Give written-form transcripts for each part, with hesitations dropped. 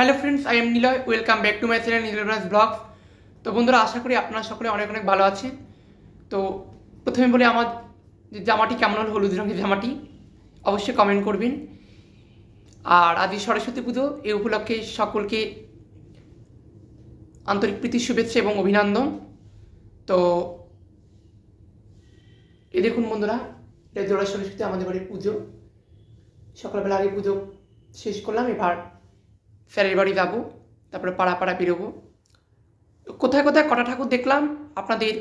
Hello friends, I am Niloy. Welcome back to my channel Niloy blogs. তো বন্ধুরা, আশা করি আপনারা সকলে অনেক অনেক ভালো আছেন। তো প্রথমে বলি, আমার যে জামাটি কেমন হলো, হলুদ রঙের জামাটি, অবশ্যই কমেন্ট করবেন। আর আজ সরস্বতী পুজো, এই উপলক্ষে সকলকে আন্তরিক প্রীতি, শুভেচ্ছা এবং অভিনন্দন। তো এই দেখুন বন্ধুরা, এটা জোড়া সরস্বতী, আমাদের বাড়ির পুজো। সকালবেলা আগে পুজো শেষ করলাম, এবার স্যারের বাড়ি যাবো, তারপরে পাড়া পাড়া বেরোবো। কোথায় কোথায় কটা ঠাকুর দেখলাম আপনাদের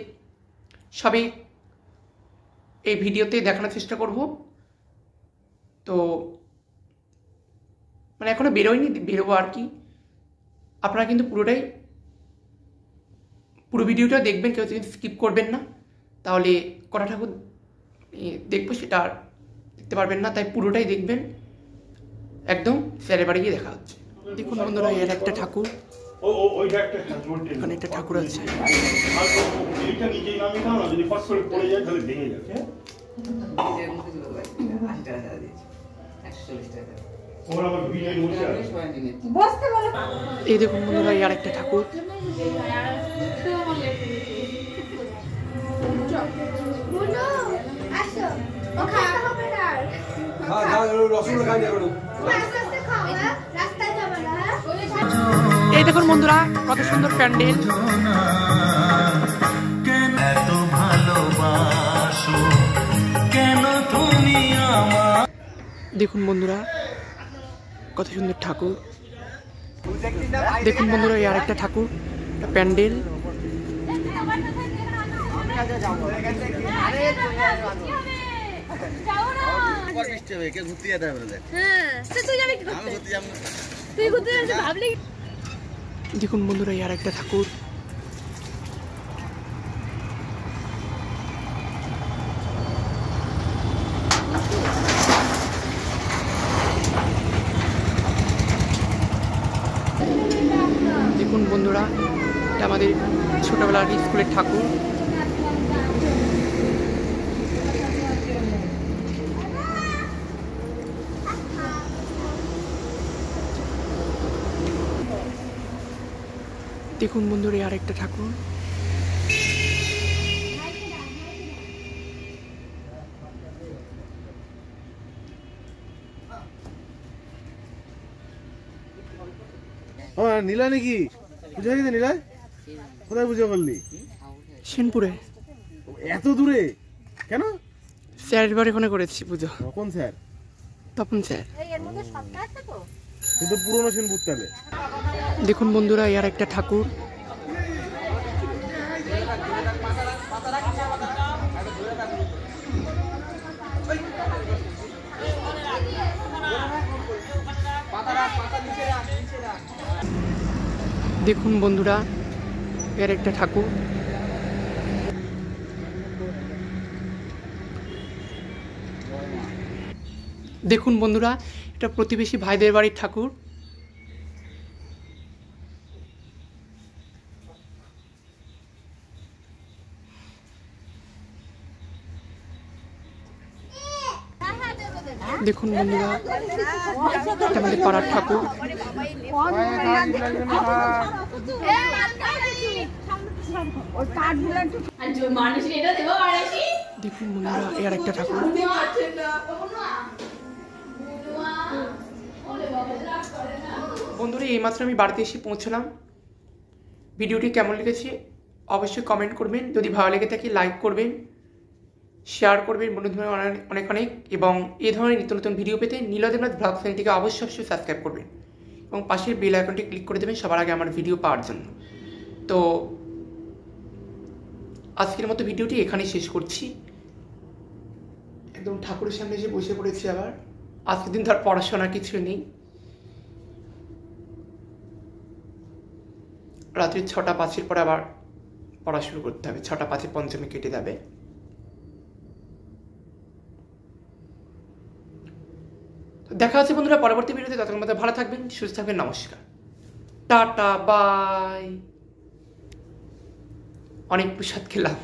সবই এই ভিডিওতে দেখানোর চেষ্টা করব। তো মানে এখনো বেরোয়নি, বেরোবো আর কি। আপনারা কিন্তু পুরো ভিডিওটা দেখবেন, কেউ স্কিপ করবেন না, তাহলে কটা ঠাকুর দেখবো সেটা আর দেখতে পারবেন না। তাই পুরোটাই দেখবেন, একদম স্যারের বাড়ি গিয়ে দেখা হচ্ছে। দেখুন বন্ধুরা, এর একটা ঠাকুর, এখানে একটা ঠাকুর আছে। এই দেখুন বন্ধুরা, আর একটা ঠাকুর। এই দেখুন বন্ধুরা, কত সুন্দর প্যান্ডেল। দেখুন বন্ধুরা, কত সুন্দর ঠাকুর। দেখুন বন্ধুরা, এই আরেকটা ঠাকুর, প্যান্ডেল। দেখুন বন্ধুরা, এই আরেকটা ঠাকুর। দেখুন বন্ধুরা, এটা আমাদের ছোটবেলার স্কুলের ঠাকুর। দেখুন বন্ধুরা, আর একটা ঠাকুর। নীলা নাকি পুজো হয়ে গেছে? নীলায় কোথায় পুজো করলি? সেনপুরে। এত দূরে কেন? স্যারের বাড়ি ওখানে করেছি পুজো। কোন স্যার? তপন স্যার। কিন্তু পুরনো সেনপুর তাহলে। দেখুন বন্ধুরা, আর একটা ঠাকুর। দেখুন বন্ধুরা, এর একটা ঠাকুর। দেখুন বন্ধুরা, এটা প্রতিবেশী ভাইদের বাড়ির ঠাকুর। দেখুন বন্ধুরা, এটা আমাদের পাড়ার ঠাকুর। দেখুন বন্ধুরা, এর একটা ঠাকুর। বন্ধুরা, এইমাত্র আমি বাড়িতে এসে পৌঁছলাম। ভিডিওটি কেমন লেগেছে অবশ্যই কমেন্ট করবেন। যদি ভালো লেগে থাকে লাইক করবেন, শেয়ার করবেন বন্ধুদের অনেক অনেক। এবং এই ধরনের নিত্য নতুন ভিডিও পেতে নীলয় দেবনাথ ব্লগ চ্যানেলটিকে অবশ্যই সাবস্ক্রাইব করবেন এবং পাশের বেল আইকনটি ক্লিক করে দেবেন সবার আগে আমার ভিডিও পাওয়ার জন্য। তো আজকের মতো ভিডিওটি এখানেই শেষ করছি। একদম ঠাকুরের সামনে এসে বসে পড়েছি। আবার আজকের দিন ধর পড়াশোনা কিছু নেই। রাত্রি 6:05 পর আবার পড়া শুরু করতে হবে। 6:05 পঞ্চমী কেটে যাবে। দেখা হচ্ছে বন্ধুরা পরবর্তী ভিডিওতে। ততক্ষণ মধ্যে ভালো থাকবেন, সুস্থ থাকবেন। নমস্কার, টাটা, বাই। অনেক প্রসাদ খেলাম।